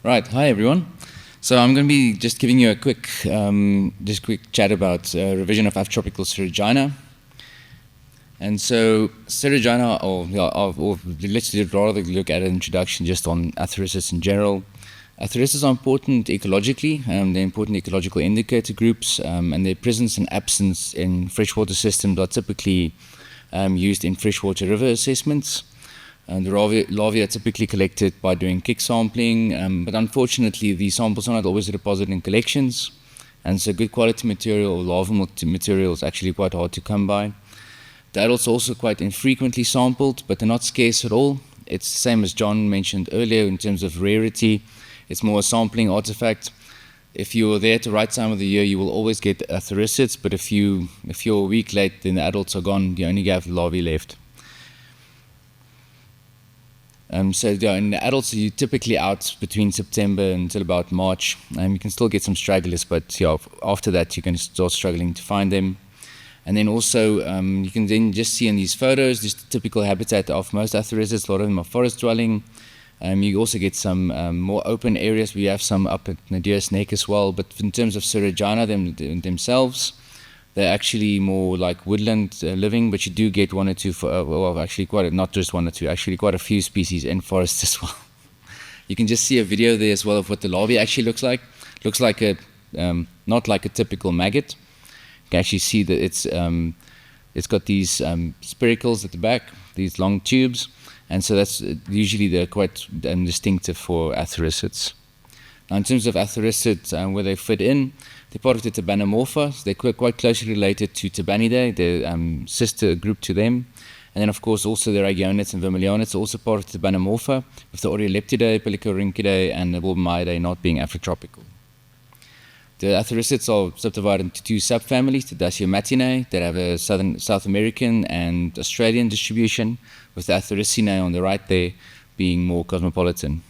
Right, hi everyone. So I'm going to be just giving you a quick chat about revision of Afrotropical Suragina. And so Suragina, or let's rather look at an introduction just on Athericidae in general. Athericidae are important ecologically. They're important ecological indicator groups, and their presence and absence in freshwater systems are typically used in freshwater river assessments. The larvae are typically collected by doing kick sampling, but unfortunately these samples are not always deposited in collections, and so good quality material or larval material is actually quite hard to come by. The adults are also quite infrequently sampled, but they're not scarce at all. It's the same as John mentioned earlier in terms of rarity. It's more a sampling artifact. If you're there at the right time of the year, you will always get Athericidae, but if you're a week late, then the adults are gone, you only have larvae left. So in the adults, you're typically out between September until about March. You can still get some stragglers, but after that you can start struggling to find them. And then also you can then just see in these photos this typical habitat of most Athericidae. A lot of them are forest dwelling. You also get some more open areas. We have some up at Nadia's Neck as well. But in terms of Suragina themselves, they're actually more like woodland living, but you do get one or two, not just one or two, actually quite a few species in forests as well. You can just see a video there as well of what the larvae actually looks like. Looks like not like a typical maggot. You can actually see that it's got these spiracles at the back, these long tubes, and so that's usually they're quite distinctive for Athericidae. Now, in terms of Athericidae, where they fit in, they're part of the Tabanomorpha. So they're quite closely related to Tabanidae, the sister group to them. And then, of course, also the Ragionids and Vermilionids are also part of the Tabanomorpha, with the Aureoleptidae, Pelicorhynchidae, and the Bulbamidae not being Afrotropical. The Athericidae are subdivided into two subfamilies, the Daciamatinae, that have a South American and Australian distribution, with the Athericidae on the right there being more cosmopolitan.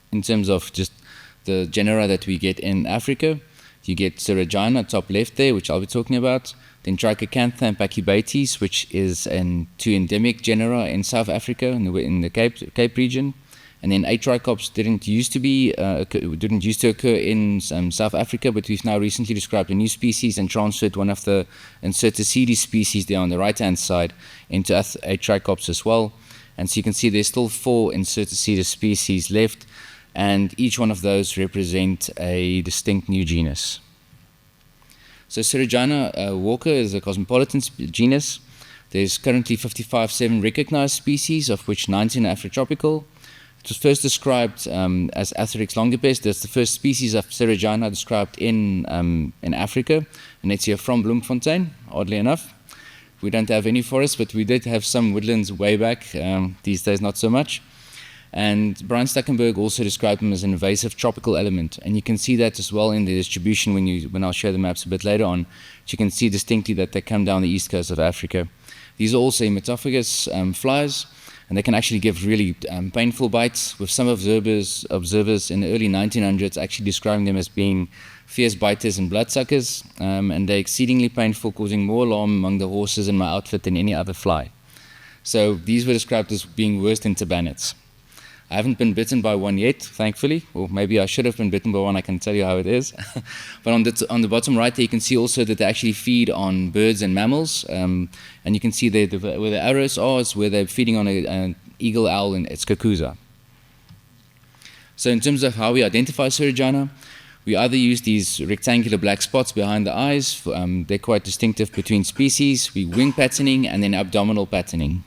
In terms of just the genera that we get in Africa, you get Suragina, top left there, which I'll be talking about, then Trichocantha and Pachybates, which is two endemic genera in South Africa, in the Cape region, and then Atricops didn't used to occur in South Africa, but we've now recently described a new species and transferred one of the Athericidae species there on the right-hand side into Atricops as well. And so you can see there's still 4 Athericidae species left, and each one of those represent a distinct new genus. So Suragina walker is a cosmopolitan genus. There's currently 7 recognized species, of which 19 are Afrotropical. It was first described as Atherix longipes. That's the first species of Suragina described in Africa, and it's here from Bloemfontein, oddly enough. We don't have any forests, but we did have some woodlands way back. These days, not so much. And Brian Stuckenberg also described them as an invasive tropical element, and you can see that as well in the distribution when I'll show the maps a bit later on. You can see distinctly that they come down the east coast of Africa. These are also hematophagous flies, and they can actually give really painful bites, with some observers in the early 1900s actually describing them as being fierce biters and bloodsuckers, and they're exceedingly painful, causing more alarm among the horses in my outfit than any other fly. So these were described as being worse than tabanids. I haven't been bitten by one yet, thankfully, or maybe I should have been bitten by one. I can tell you how it is. But on the bottom right there, you can see also that they actually feed on birds and mammals, and you can see where the arrows are is where they're feeding on an eagle owl in its Kakuza. So in terms of how we identify Suragina, we either use these rectangular black spots behind the eyes. They're quite distinctive between species. We wing patterning and then abdominal patterning.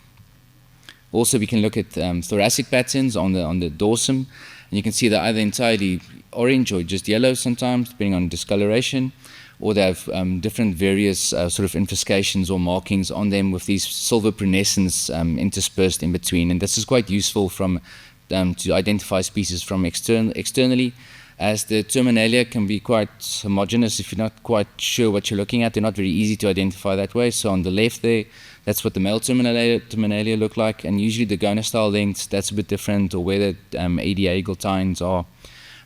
Also, we can look at thoracic patterns on the dorsum, and you can see they're either entirely orange or just yellow sometimes, depending on discoloration, or they have different various sort of infuscations or markings on them with these silver prunescence interspersed in between. And this is quite useful to identify species from externally, as the terminalia can be quite homogeneous. If you're not quite sure what you're looking at, they're not very easy to identify that way. So on the left there, that's what the male terminalia look like, and usually the gonostyle lengths, that's a bit different, or where the ADA eglantines are.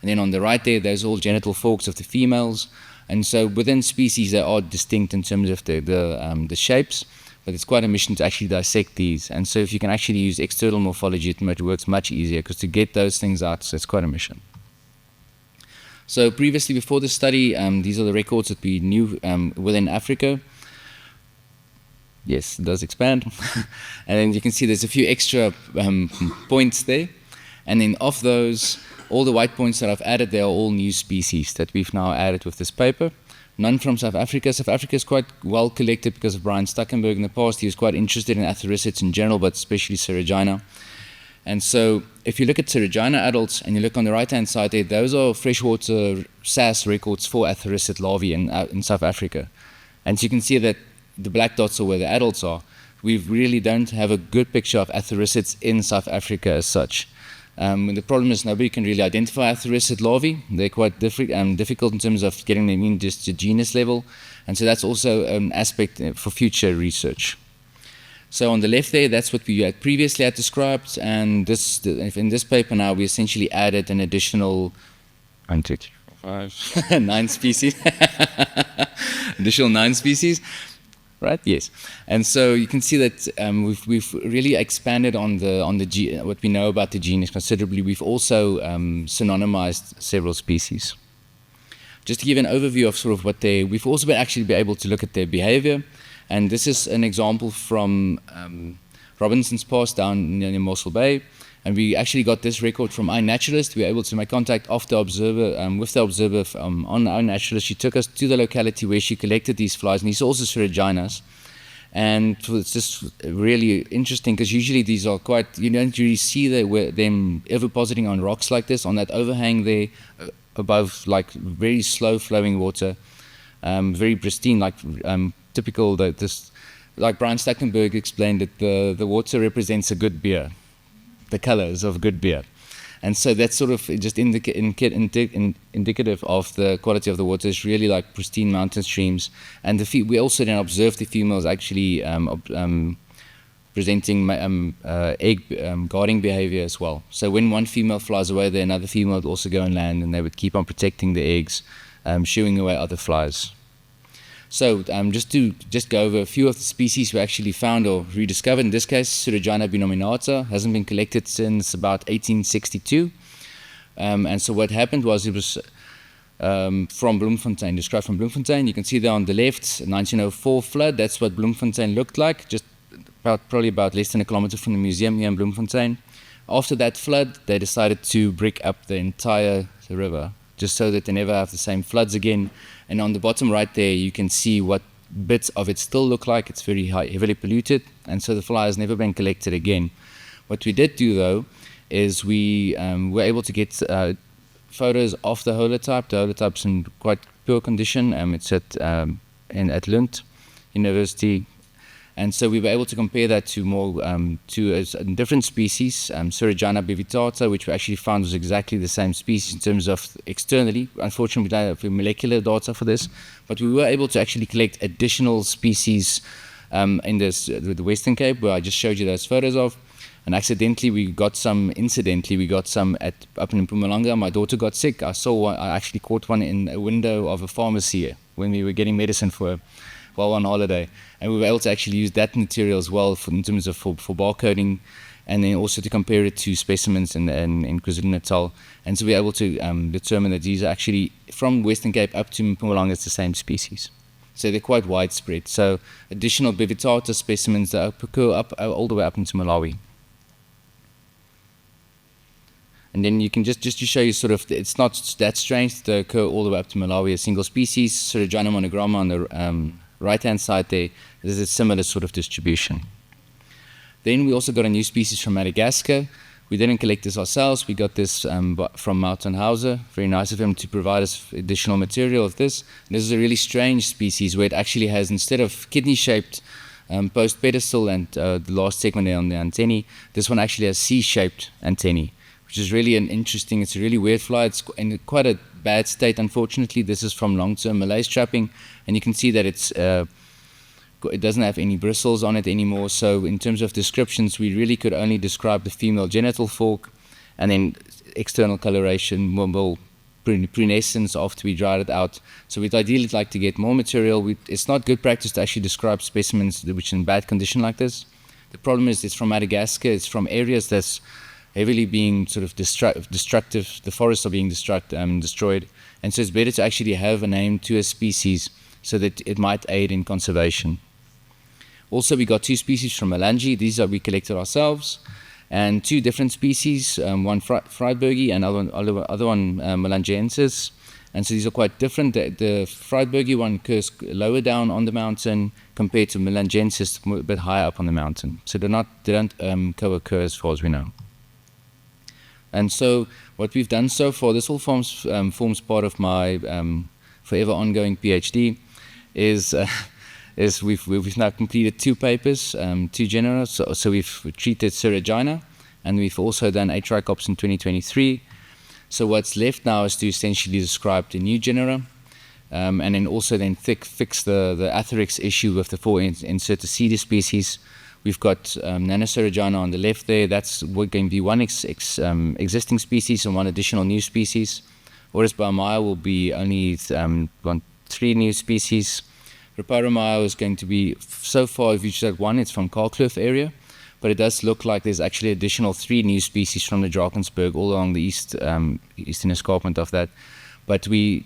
And then on the right there, there's all genital forks of the females, and so within species they are distinct in terms of the shapes, but it's quite a mission to actually dissect these. And so if you can actually use external morphology, it works much easier, because to get those things out, so it's quite a mission. So previously, before this study, these are the records that we knew within Africa. Yes, it does expand. And then you can see there's a few extra points there. And then of those, all the white points that I've added, they are all new species that we've now added with this paper. None from South Africa. South Africa is quite well collected because of Brian Stuckenberg in the past. He was quite interested in Athericidae in general, but especially Suragina. And so if you look at Suragina adults and you look on the right-hand side there, those are freshwater SAS records for Athericid larvae in South Africa. And so you can see that the black dots are where the adults are. We really don't have a good picture of Athericids in South Africa as such. The problem is nobody can really identify Athericid larvae. They're quite difficult in terms of getting them in just to genus level. And so that's also an aspect for future research. So on the left there, that's what we had previously had described. And in this paper now, we essentially added an additional 9 species. Additional 9 species. Right? Yes. And so you can see that we've really expanded on what we know about the genus considerably. We've also synonymized several species. Just to give an overview of sort of what we've also been able to look at their behavior. And this is an example from Robinson's Pass down near Mossel Bay. And we actually got this record from our naturalist. We were able to make contact with the observer on our naturalist. She took us to the locality where she collected these flies, and these are also Suraginas. And it's just really interesting because usually these are quite, you don't really see them ovipositing on rocks like this, on that overhang there above like very slow flowing water, very pristine, like typical, like Brian Stuckenberg explained that the water represents a good beer. The colors of good beer. And so that's sort of just indicative of the quality of the water. It's really like pristine mountain streams. And we also then observed the females actually presenting egg guarding behavior as well. So when one female flies away, then another female would also go and land, and they would keep on protecting the eggs, shooing away other flies. So just to go over a few of the species we actually found or rediscovered. In this case, Suragina binominata hasn't been collected since about 1862. And so what happened was it was from Bloemfontein, described from Bloemfontein. You can see there on the left, 1904 flood. That's what Bloemfontein looked like, just probably about less than a kilometer from the museum here in Bloemfontein. After that flood, they decided to brick up the entire river, just so that they never have the same floods again. And on the bottom right there, you can see what bits of it still look like. It's very heavily polluted, and so the fly has never been collected again. What we did do, though, is we were able to get photos of the holotype. The holotype's in quite poor condition. It's at Lund University. And so we were able to compare that to a different species, Suragina bivitata, which we actually found was exactly the same species in terms of externally. Unfortunately, we don't have molecular data for this, but we were able to actually collect additional species in the Western Cape, where I just showed you those photos of. And incidentally, we got some up in Mpumalanga. My daughter got sick. I actually caught one in a window of a pharmacy when we were getting medicine for her while on holiday. And we were able to actually use that material as well in terms of for barcoding, and then also to compare it to specimens in KwaZulu-Natal. And so we were able to determine that these are actually from Western Cape up to Mpumalanga, it's the same species. So they're quite widespread. So additional bivitata specimens that occur all the way up into Malawi. And then you can just to show you sort of, it's not that strange to occur all the way up to Malawi, a single species. Suragina monogramma on the right-hand side there, there's a similar sort of distribution. Then we also got a new species from Madagascar. We didn't collect this ourselves. We got this from Martin Hauser. Very nice of him to provide us additional material of this. And this is a really strange species where it actually has, instead of kidney-shaped post-pedestal and the last segment there on the antennae, this one actually has C-shaped antennae, which is really it's a really weird fly. It's in quite a bad state, unfortunately. This is from long-term malaise trapping, and you can see that it doesn't have any bristles on it anymore. So in terms of descriptions, we really could only describe the female genital fork, and then external coloration will prunescence after we dried it out. So we'd ideally like to get more material. It's not good practice to actually describe specimens which are in bad condition like this. The problem is it's from Madagascar. It's from areas that's heavily being sort of destructive. The forests are being destroyed. And so it's better to actually have a name to a species so that it might aid in conservation. Also, we got 2 species from Melange. These we collected ourselves. And 2 different species, one Friedbergi and other one Melangensis. And so these are quite different. The Friedbergi one occurs lower down on the mountain compared to Melangensis a bit higher up on the mountain. So they don't co-occur as far as we know. And so what we've done so far, this all forms part of my forever ongoing PhD, is we've now completed 2 papers, 2 genera. So we've treated Suragina, and we've also done A. trichops in 2023. So what's left now is to essentially describe the new genera, and then also fix the Atherix issue with the 4 Incerticida species. We've got Nanosuragina on the left there. That's going to be one existing species and 1 additional new species. Whereas Baumeier will be only 3 new species. Rapiromyia is going to be, so far we've reached that 1, it's from Kalkloof area, but it does look like there's actually additional 3 new species from the Drakensberg all along the eastern escarpment of that. But the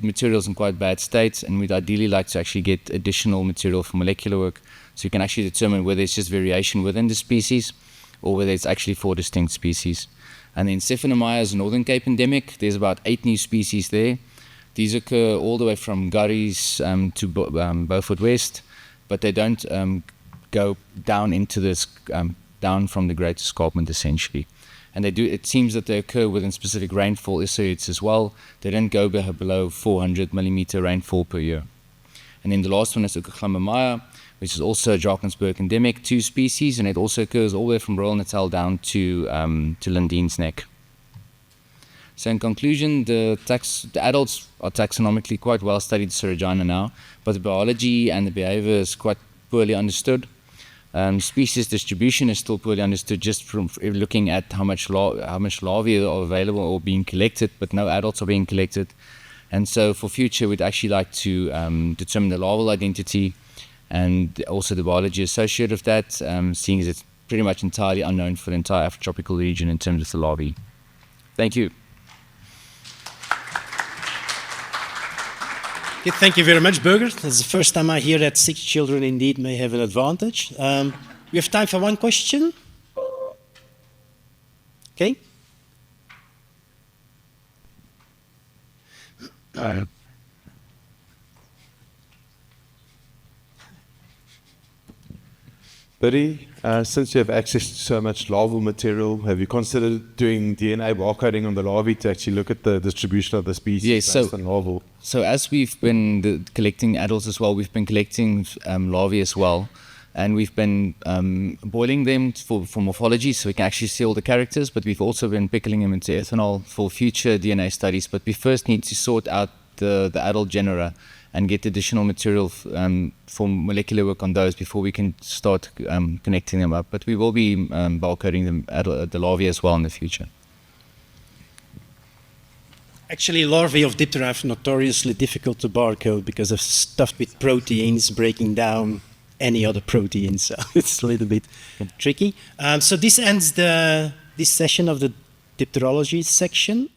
material's in quite bad state, and we'd ideally like to actually get additional material for molecular work, so you can actually determine whether it's just variation within the species or whether it's actually 4 distinct species. And then Cephanomyia is a Northern Cape endemic. There's about 8 new species there. These occur all the way from Gurries to Beaufort West, but they don't go down into this, down from the Great Escarpment essentially. And they do. It seems that they occur within specific rainfall episodes as well. They don't go below 400 millimeter rainfall per year. And then the last one is Ukachlambamyia, which is also a Drakensberg endemic, 2 species, and it also occurs all the way from Royal Natal down to Lindean's Neck. So in conclusion, the adults are taxonomically quite well studied Suragina now, but the biology and the behavior is quite poorly understood. Species distribution is still poorly understood just from looking at how much larvae are available or being collected, but no adults are being collected. And so for future, we'd actually like to determine the larval identity and also the biology associated with that, seeing as it's pretty much entirely unknown for the entire Afrotropical region in terms of the larvae. Thank you. Okay, thank you very much, Burgert. That's the first time I hear that 6 children indeed may have an advantage. We have time for 1 question. Okay. Buddy, since you have access to so much larval material, have you considered doing DNA barcoding on the larvae to actually look at the distribution of the species based on larval? So as we've been collecting adults as well, we've been collecting larvae as well. And we've been boiling them for morphology so we can actually see all the characters, but we've also been pickling them into ethanol for future DNA studies. But we first need to sort out the adult genera and get additional material for molecular work on those before we can start connecting them up. But we will be barcoding the larvae as well in the future. Actually, larvae of Diptera are notoriously difficult to barcode because of stuffed with proteins breaking down any other protein, so it's a little bit tricky. So this ends this session of the dipterology section.